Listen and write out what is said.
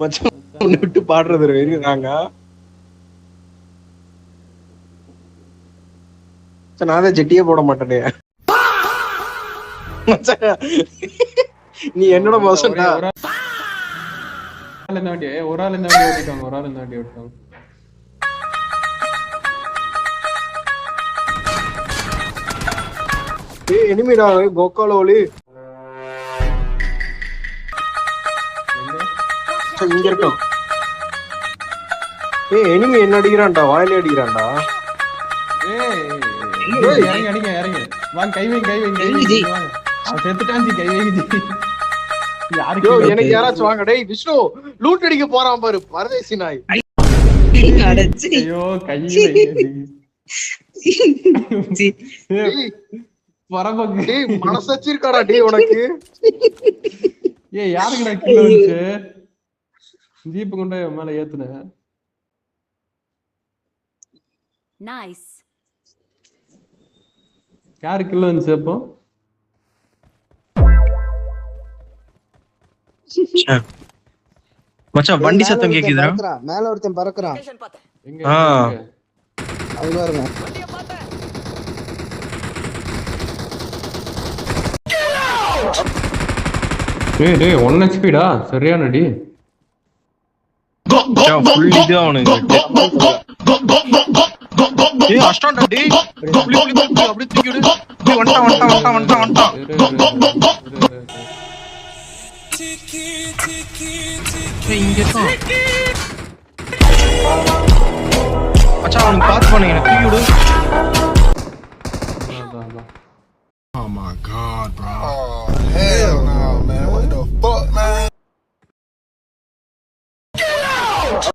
மச்சான் உன்னை விட்டு பாடுறது வெறுறாங்க. நான் தான் ஜெட்டியே போட மாட்டேனே. நீ என்னோட மோசம்டா. ஒரு ஆள் இந்த வண்டி ஓட்டிட்டாங்க. ஏய் எனிமிடா கோக்கால ஒளி. இங்க இருக்கோம். ஏய் எனிமி என்ன அடிக்கிறான்டா, வாயிலே அடிக்கிறான்டா. இறங்க வாங்க, கை வைங்க வாங்க. அவன் செத்துட்டான் ஜி, கை வைங்க ஜி. யாருக்கு எனக்கு யாராச்சும் வாங்க. டேய் விஷ்ணு லூட் அடிக்க போறான் பாரு பரதேசி நாய். ஐயோ கை வைங்க ஜி. பரபக்கு டேய் மனசாட்சி இருக்காடா டேய் உனக்கு. ஏய் யாருக்குடா கில்ல வந்துச்சு? ஜீப் கொண்டு மேல ஏத்துன. நைஸ். யாரு கில்ல வந்துச்சு அப்போ? மச்சான் வண்டி சத்தம் கேக்குதுடா. மேல ஒருத்தன் பறக்குறான். எங்க அங்க பாருங்க. டேய் 1 HP டா, சரியான அடி. ஃபுல் இது அவனுக்கு. ஏய் அஷ்டான்டா டேய். புலி அப்படியே தூக்கி விடு. டேய் வந்துட்டான். ஏய் இங்க இருக்கான். மச்சான் அவனுக்கு பாத்து பண்ணு, எனக்கு தூக்கி விடு. Oh my god, bro. Oh hell no, man.